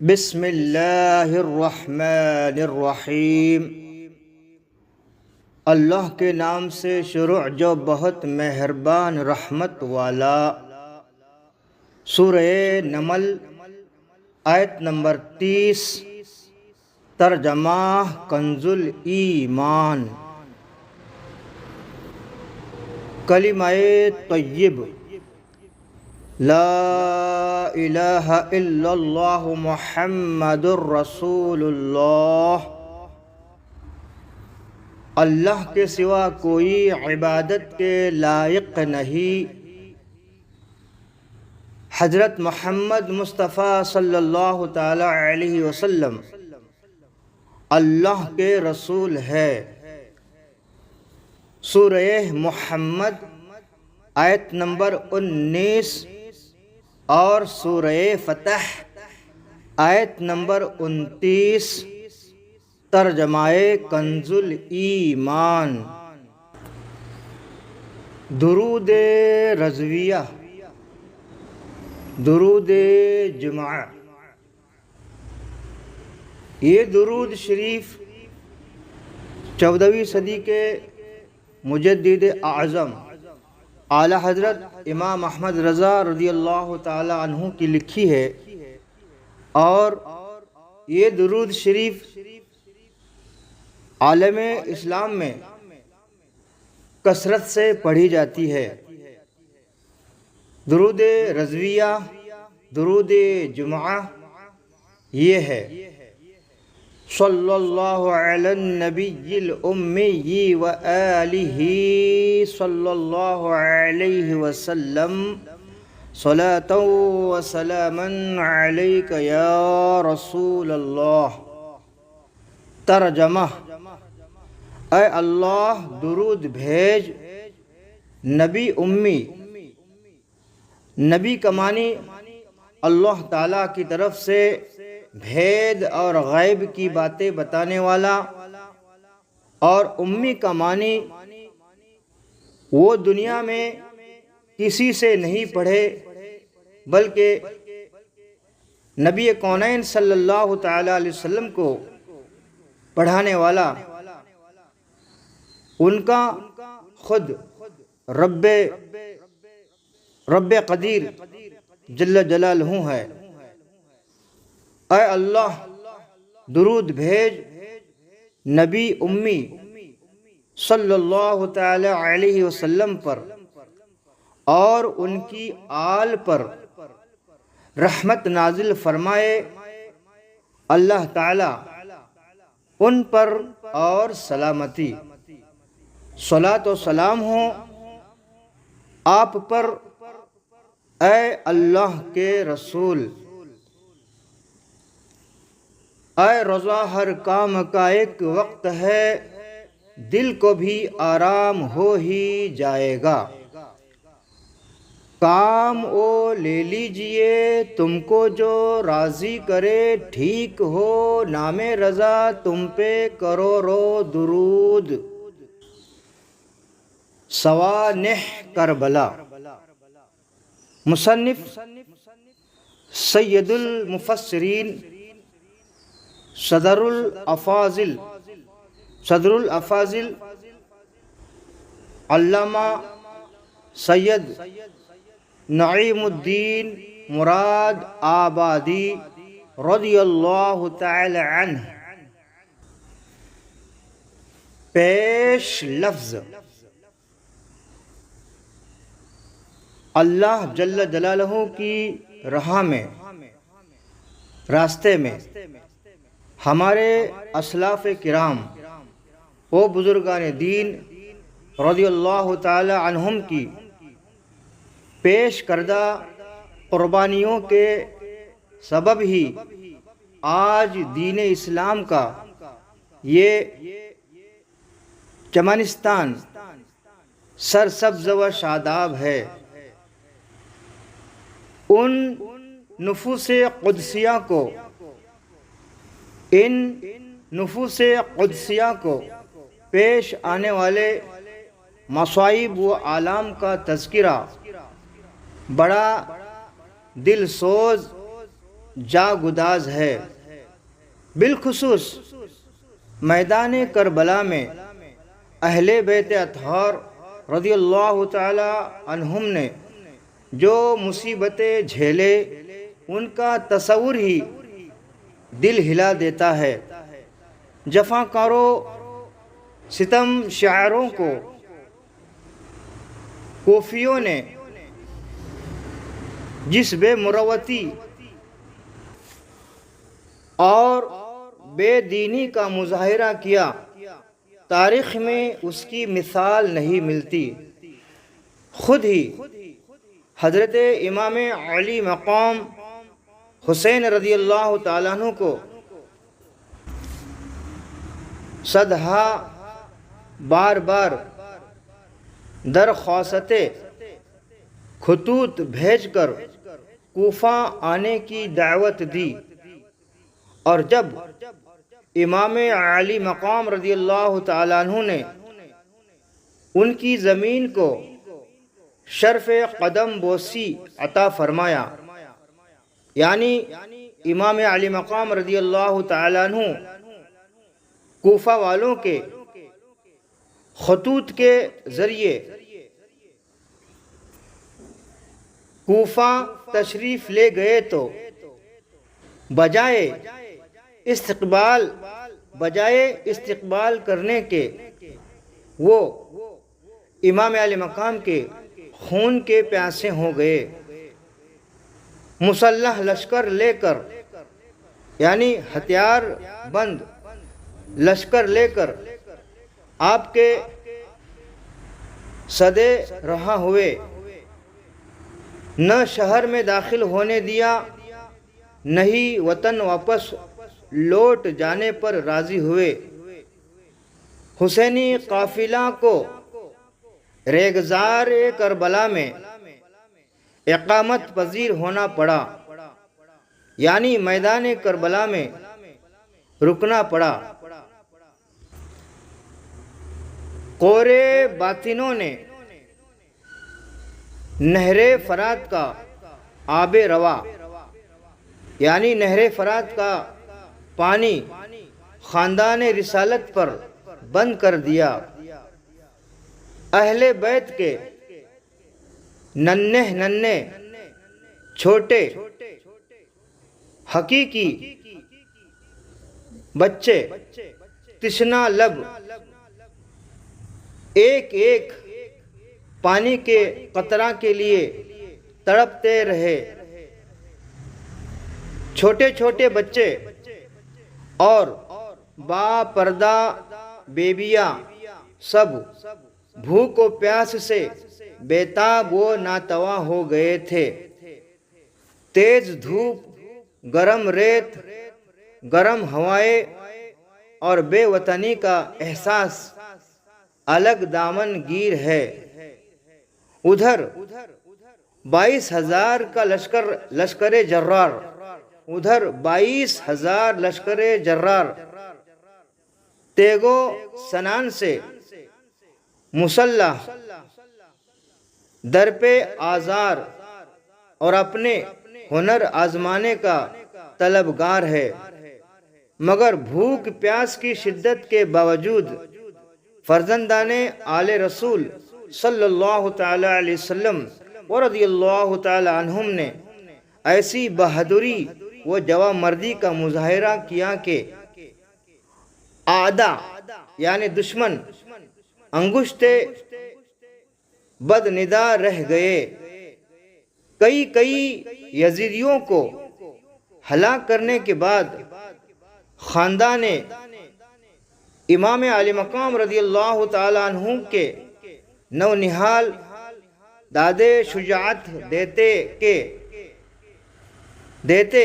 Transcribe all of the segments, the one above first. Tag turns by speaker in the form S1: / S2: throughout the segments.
S1: بسم اللہ الرحمن الرحیم۔ اللہ کے نام سے شروع جو بہت مہربان رحمت والا۔ سورہ نمل آیت نمبر 30، ترجمہ کنز الایمان۔ کلمہ طیب، لا الہ الا اللہ محمد الرسول اللہ۔ اللہ کے سوا کوئی عبادت کے لائق نہیں۔ حضرت محمد مصطفیٰ صلی اللہ تعالی علیہ وسلم اللہ کے رسول ہے۔ سورہ محمد آیت نمبر 19 اور سورہ فتح آیت نمبر 29، ترجمہ کنز الایمان۔ درود رضویہ، درود جمعہ۔ یہ درود شریف 14ویں صدی کے مجدد اعظم اعلیٰ حضرت امام احمد رضا رضی اللہ تعالی عنہ کی لکھی ہے، اور یہ درود شریف عالم اسلام میں کثرت سے پڑھی جاتی ہے۔ درود رضویہ، درود جمعہ یہ ہے: صلی اللہ علی النبی الامی وآلہ صلی اللہ علیہ وسلم، صلاۃ و سلاما علیک یا رسول اللہ۔ ترجمہ: اے اللہ درود بھیج نبی امی۔ نبی کا معنی اللہ تعالیٰ کی طرف سے بھید اور غیب کی باتیں بتانے والا، اور امی کا معنی وہ دنیا میں کسی سے نہیں پڑھے بلکہ نبی کونین صلی اللہ تعالی علیہ وسلم کو پڑھانے والا۔ ان کا خود رب قدیر جل جلالہ ہے۔ اے اللہ درود بھیج نبی امی صلی اللہ تعالی علیہ وسلم پر اور ان کی آل پر رحمت نازل فرمائے۔ اللہ تعالی ان پر اور سلامتی، صلاۃ و سلام ہوں آپ پر اے اللہ کے رسول۔ اے رضا ہر کام کا ایک وقت ہے، دل کو بھی آرام ہو ہی جائے گا۔ کام او لے لیجئے تم کو جو راضی کرے، ٹھیک ہو نام رضا تم پہ کرو رو درود۔ سوانح کربلا۔ مصنف سید المفسرین صدر الافاضل علامہ سید نعیم الدین مراد آبادی رضی اللہ تعالی عنہ۔ پیش لفظ: اللہ جل جلالہ کی راہ میں، راستے میں ہمارے اسلاف کرام و بزرگان دین رضی اللہ تعالی عنہم کی پیش کردہ قربانیوں کے سبب ہی آج دین اسلام کا یہ چمنستان سرسبز و شاداب ہے۔ ان نفوس قدسیہ کو پیش آنے والے مصائب و آلام کا تذکرہ بڑا دل سوز جاگداز ہے۔ بالخصوص میدان کربلا میں اہل بیت اطہار رضی اللہ تعالی عنہم نے جو مصیبتیں جھیلے ان کا تصور ہی دل ہلا دیتا ہے۔ جفاکاروں، ستم شاعروں کو کوفیوں نے جس بے مروتی اور بے دینی کا مظاہرہ کیا، تاریخ میں اس کی مثال نہیں ملتی۔ خود ہی حضرت امام علی مقام حسین رضی اللہ تعالیٰ عنہ کو صدہا بار بار درخواستیں خطوط بھیج کر کوفہ آنے کی دعوت دی، اور جب امام علی مقام رضی اللہ تعالیٰ عنہ نے ان کی زمین کو شرف قدم بوسی عطا فرمایا، یعنی امام علی مقام رضی اللہ تعالیٰ عنہ کوفہ والوں کے خطوط کے ذریعے کوفہ تشریف لے گئے تو بجائے استقبال کرنے کے وہ امام علی مقام کے خون کے پیاسے ہو گئے۔ مسلح لشکر لے کر، یعنی ہتھیار بند لشکر لے کر آپ کے صدے رہا ہوئے، نہ شہر میں داخل ہونے دیا، نہ ہی وطن واپس لوٹ جانے پر راضی ہوئے۔ حسینی قافلہ کو ریگزار کربلا میں اقامت پذیر ہونا پڑا، یعنی میدان کربلا میں رکنا پڑا۔ قورے باطنوں نے نہر فرات کا آب روا، یعنی نہر فرات کا پانی خاندان رسالت پر بند کر دیا۔ اہل بیت کے ننھے چھوٹے حقیقی بچے تشنا لب ایک ایک پانی کے قطرہ کے لیے تڑپتے رہے۔ چھوٹے چھوٹے بچے اور با پردہ بیبیاں سب بھوک و پیاس سے بیتاب و ناتواں ہو گئے تھے۔ تیز دھوپ، گرم ریت، گرم ہوائیں اور بے وطنی کا احساس الگ دامن گیر ہے۔ ادھر 22,000 کا لشکر جرار، ادھر 22,000 لشکر جرار تیگ و سنان سے مسلح در پہ آزار اور اپنے ہنر آزمانے کا طلبگار ہے، مگر بھوک پیاس کی شدت کے باوجود فرزندان آل رسول صلی اللہ تعالی علیہ وسلم ورضی اللہ تعالی عنہم نے ایسی بہادری و جوانمردی کا مظاہرہ کیا کہ اعداء یعنی دشمن انگشت بدندا رہ گئے۔ کئی یزیدیوں کو ہلاک کرنے کے بعد خاندان امام علی مقام رضی اللہ تعالی عنہ کے نونہال دادے شجاعت دیتے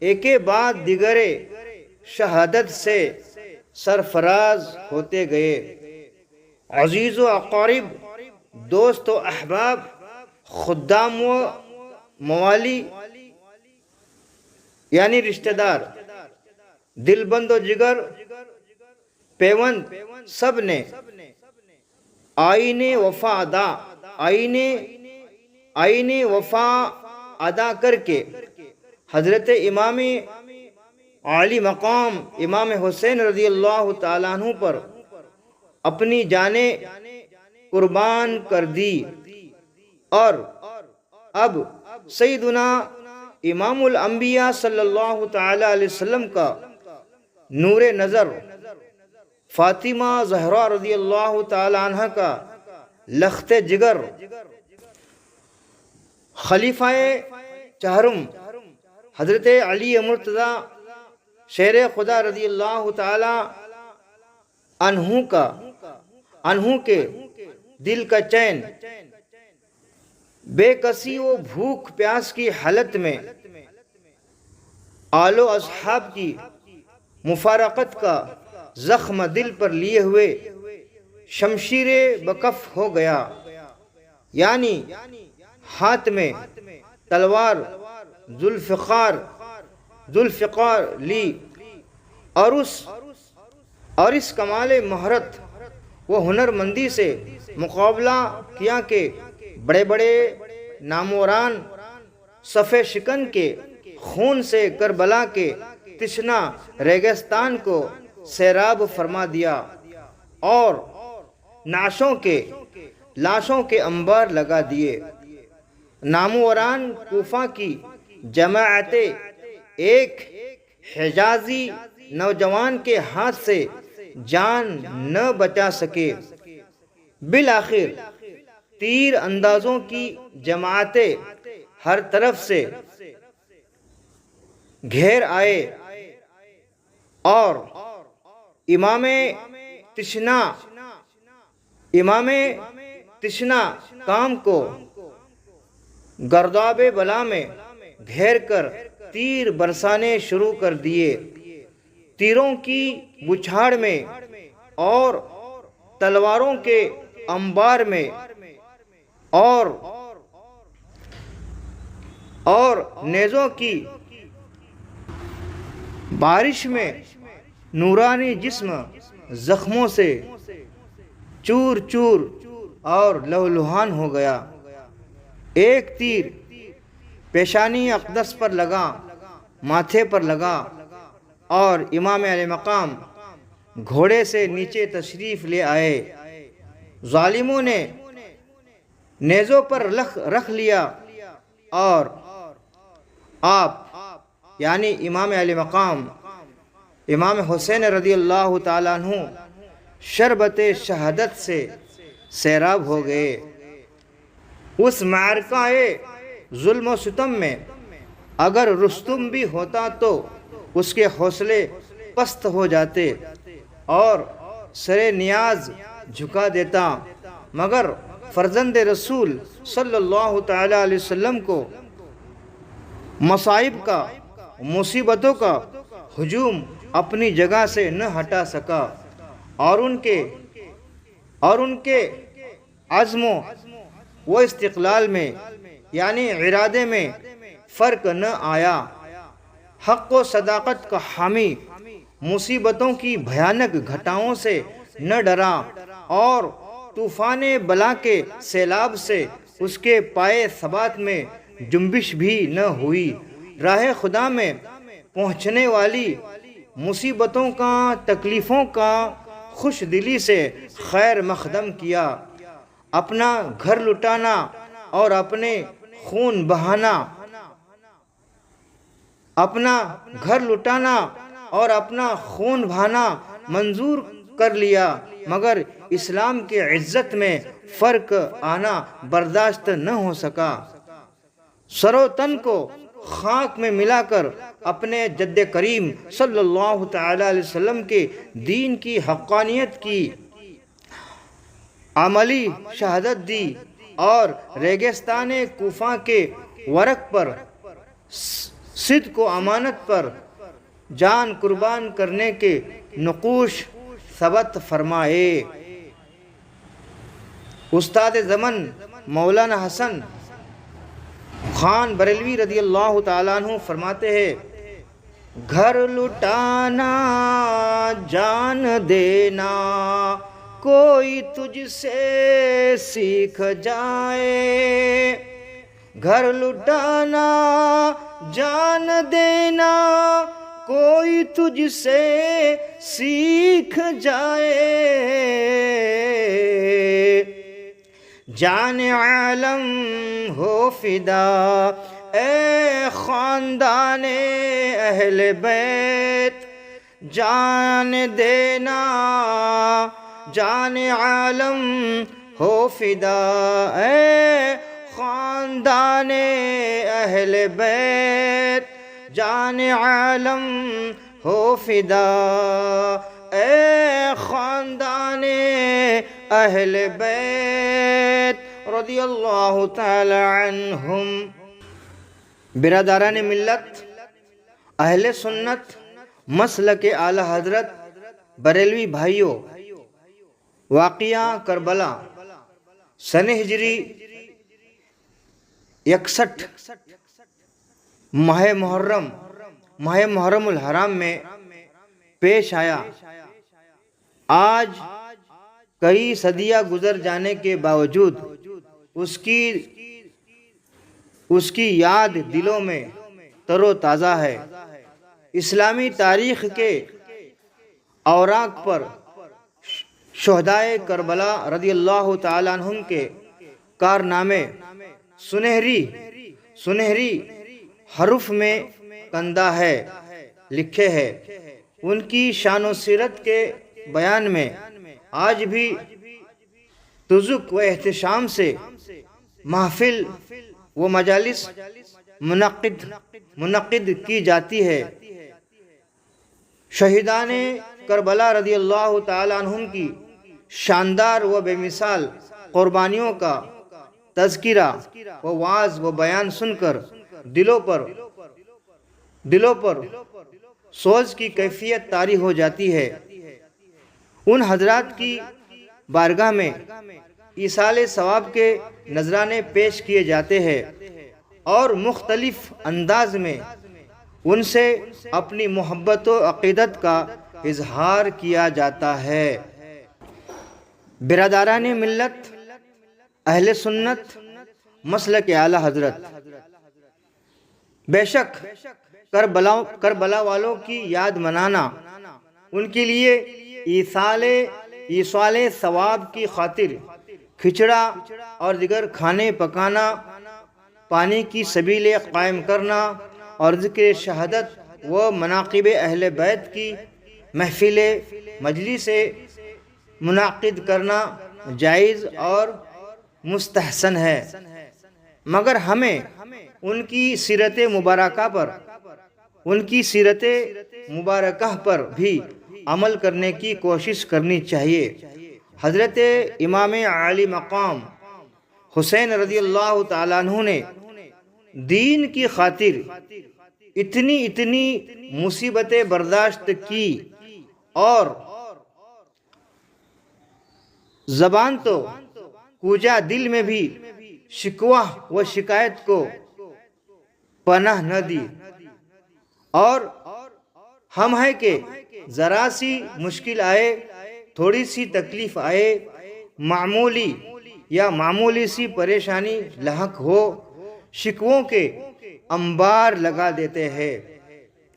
S1: ایک بعد دیگر شہادت سے سرفراز ہوتے گئے۔ عزیز و اقارب، دوست و احباب، خدام و موالی یعنی رشتہ دار، دل بند و جگر پیوند، سب نے آئین وفا ادا کر کے حضرت امام عالی مقام امام حسین رضی اللہ تعالیٰ عنہ پر اپنی جانیں قربان کر دی، اور اب سیدنا امام الانبیاء صلی اللہ تعالی علیہ وسلم کا نور نظر فاطمہ زہرا رضی اللہ تعالی عنہ کا لخت جگر خلیفہ چہرم حضرت علی مرتضی شیر خدا رضی اللہ تعالی عنہ کے دل کا چین بے کسی و بھوک پیاس کی حالت میں آل و اصحاب کی مفارقت کا زخم دل پر لیے ہوئے شمشیر بکف ہو گیا، یعنی ہاتھ میں تلوار ذوالفقار لی، اور اس کمال مہارت و ہنرمندی سے مقابلہ کیا کہ بڑے بڑے ناموران صف شکن کے خون سے کربلا کے تشنا ریگستان کو سیراب فرما دیا، اور لاشوں کے انبار لگا دیے۔ ناموران کوفہ کی جماعتیں ایک حجازی نوجوان کے ہاتھ سے جان نہ بچا سکے، بالآخر تیر اندازوں کی جماعتیں ہر طرف سے گھیر آئے، اور امام تشنا کام کو گرداب بلا میں گھیر کر تیر برسانے شروع کر دیے۔ تیروں کی بچھاڑ میں اور تلواروں کے انبار میں اور نیزوں کی بارش میں نورانی جسم زخموں سے چور چور اور لہولہان ہو گیا۔ ایک تیر پیشانی اقدس پر لگا، ماتھے پر لگا، اور امام علیہ مقام گھوڑے سے نیچے تشریف لے آئے۔ ظالموں نے نیزوں پر رکھ لیا، اور آپ یعنی امام علیہ مقام امام حسین رضی اللہ تعالیٰ عنہ شربت شہادت سے سیراب ہو گئے۔ اس معرکہ ظلم و ستم میں اگر رستم بھی ہوتا تو اس کے حوصلے پست ہو جاتے اور سر نیاز جھکا دیتا، مگر فرزند رسول صلی اللہ تعالی علیہ وسلم کو مصائب کا مصیبتوں کا ہجوم اپنی جگہ سے نہ ہٹا سکا، اور ان کے عزم و استقلال میں یعنی ارادے میں فرق نہ آیا۔ حق و صداقت کا حامی مصیبتوں کی بھیانک گھٹاؤں سے نہ ڈرا، اور طوفان بلا کے سیلاب سے اس کے پائے ثبات میں جنبش بھی نہ ہوئی۔ راہ خدا میں پہنچنے والی مصیبتوں کا تکلیفوں کا خوش دلی سے خیر مقدم کیا۔ اپنا گھر لٹانا اور اپنے خون بہانا منظور کر لیا، مگر اسلام کی عزت میں فرق آنا برداشت نہ ہو سکا۔ سر و تن کو خاک میں ملا کر اپنے جد کریم صلی اللہ تعالی علیہ وسلم کے دین کی حقانیت کی عملی شہادت دی، اور ریگستان کوفہ کے ورق پر صدق و امانت پر جان قربان کرنے کے نقوش ثبت فرمائے۔ استاد زمن مولانا حسن خان بریلوی رضی اللہ تعالیٰ عنہ فرماتے ہیں، گھر لٹانا جان دینا کوئی تجھ سے سیکھ جائے، گھر لٹانا جان دینا کوئی تجھ سے سیکھ جائے، جان عالم ہو فدا اے خاندان اہل بیت، جان دینا جان عالم ہو فدا اے خاندان اہل بیت، جان عالم ہو فدا اے خاندان اہل بیت رضی اللہ تعالی عنہم۔ برادران ملت، اہل سنت مسلک اعلی حضرت بریلوی بھائیوں، واقعہ کربلا سن ہجری 61 ماہ محرم الحرام میں پیش آیا۔ آج کئی صدیاں گزر جانے کے باوجود اس کی یاد دلوں میں تر و تازہ ہے۔ اسلامی تاریخ کے اوراق پر شہدائے کربلا رضی اللہ تعالیٰ عنہم کے کارنامے سنہری حروف میں کندہ ہے لکھے ہیں۔ ان کی شان و سیرت کے بیان میں آج بھی تذک و احتشام سے محفل و مجالس منعقد کی جاتی ہے۔ شہیدان کربلا رضی اللہ تعالیٰ عنہم کی شاندار و بے مثال قربانیوں کا تذکرہ و وعظ و بیان سن کر دلوں پر سوز کی کیفیت طاری ہو جاتی ہے۔ ان حضرات کی بارگاہ میں ایصال ثواب کے نذرانے پیش کیے جاتے ہیں اور مختلف انداز میں ان سے اپنی محبت و عقیدت کا اظہار کیا جاتا ہے۔ برادران ملت، اہل سنت مسلک اعلی حضرت، بے شک کربلا والوں کی یاد منانا ان کے لیے ایصال ثواب کی خاطر کھچڑا اور دیگر کھانے پکانا، پانی کی سبیلیں قائم کرنا اور ذکر شہادت و مناقب اہل بیت کی محفل مجلس منعقد کرنا جائز اور مستحسن ہے، مگر ہمیں ان کی سیرت مبارکہ پر بھی عمل کرنے کی کوشش کرنی چاہیے۔ حضرت امام عالی مقام حسین رضی اللہ تعالیٰ عنہ نے دین کی خاطر اتنی مصیبتیں برداشت کی اور زبان تو کوجا دل میں بھی شکوہ و شکایت کو پناہ نہ دی، اور ہم ہے کہ ذرا سی مشکل آئے، تھوڑی سی تکلیف آئے، معمولی سی پریشانی لاحق ہو، شکووں کے انبار لگا دیتے ہیں۔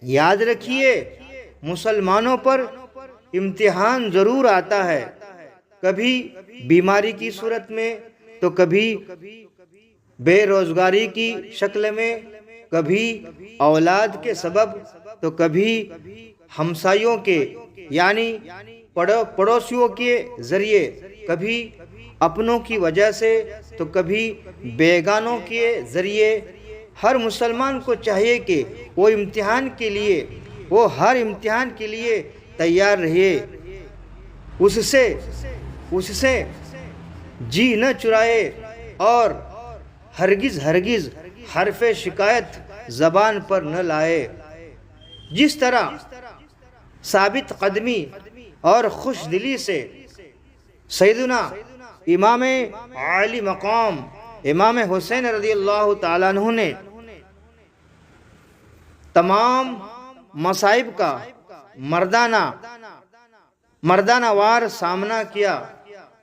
S1: یاد رکھیے، مسلمانوں پر امتحان ضرور آتا ہے، کبھی بیماری کی صورت میں تو کبھی بے روزگاری کی شکل میں، کبھی اولاد کے سبب تو کبھی ہمسایوں کے یعنی پڑوسیوں کے ذریعے، کبھی اپنوں کی وجہ سے تو کبھی بیگانوں کے ذریعے۔ ہر مسلمان کو چاہیے کہ وہ ہر امتحان کے لیے تیار رہے، اس سے جی نہ چرائے اور ہرگز حرف شکایت زبان پر نہ لائے۔ جس طرح ثابت قدمی اور خوش دلی سے سیدنا امام عالی مقام امام حسین رضی اللہ تعالیٰ عنہ نے تمام مصائب کا مردانہ وار سامنا کیا،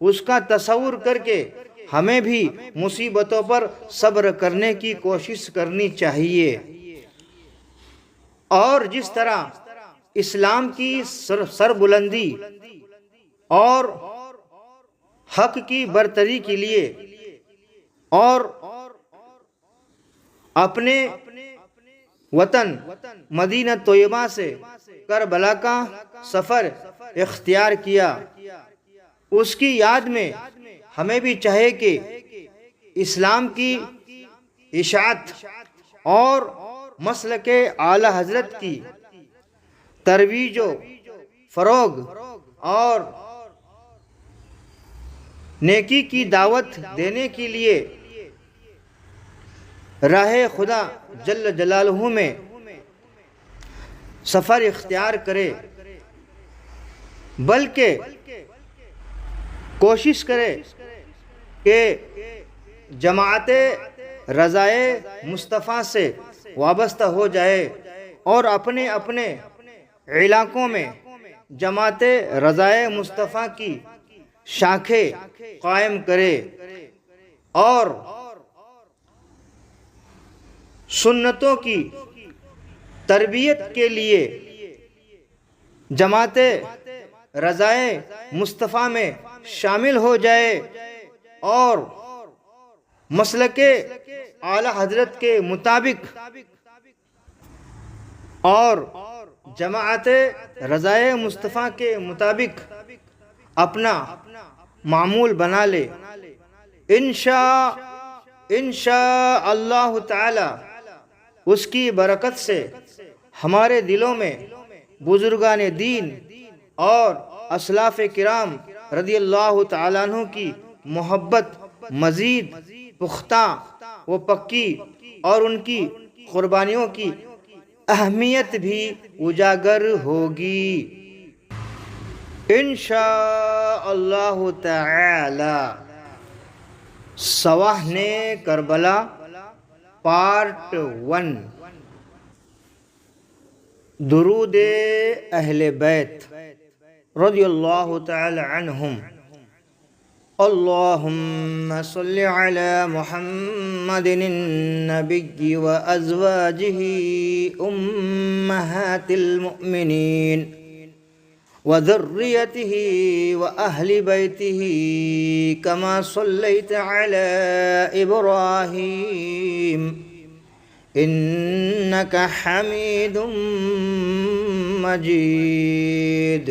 S1: اس کا تصور کر کے ہمیں بھی مصیبتوں پر صبر کرنے کی کوشش کرنی چاہیے۔ اور جس طرح اسلام کی سربلندی اور حق کی برتری کے لیے اور اپنے وطن مدینہ طیبہ سے کربلا کا سفر اختیار کیا، اس کی یاد میں ہمیں بھی چاہے کہ اسلام کی اشاعت اور مسلک اعلی حضرت کی ترویج و فروغ اور نیکی کی دعوت دینے کے لیے راہ خدا جل جلالہ میں سفر اختیار کرے، بلکہ کوشش کرے کہ جماعت رضائے مصطفیٰ سے وابستہ ہو جائے اور اپنے اپنے علاقوں میں جماعت رضائے مصطفیٰ کی شاخیں قائم کرے اور سنتوں کی تربیت کے لیے جماعت رضائے مصطفیٰ میں شامل ہو جائے اور مسلک اعلی حضرت کے مطابق اور جماعت رضائے مصطفیٰ کے مطابق اپنا معمول بنا لے۔ انشاء اللہ تعالی اس کی برکت سے ہمارے دلوں میں بزرگان دین اور اسلاف کرام رضی اللہ تعالیٰ عنہ کی محبت مزید پختہ و پکی اور ان کی قربانیوں کی اہمیت بھی اجاگر ہوگی انشاء اللہ تعالی۔ سواہن کربلا پارٹ 1۔ درود اہل بیت رضی اللہ تعالی عنہم۔ اللہم صل علی محمد النبی و ازواجہ امہات المؤمنین وذریتہ واہل بیتہ کما صلیت علی ابراہیم انک حمید مجید۔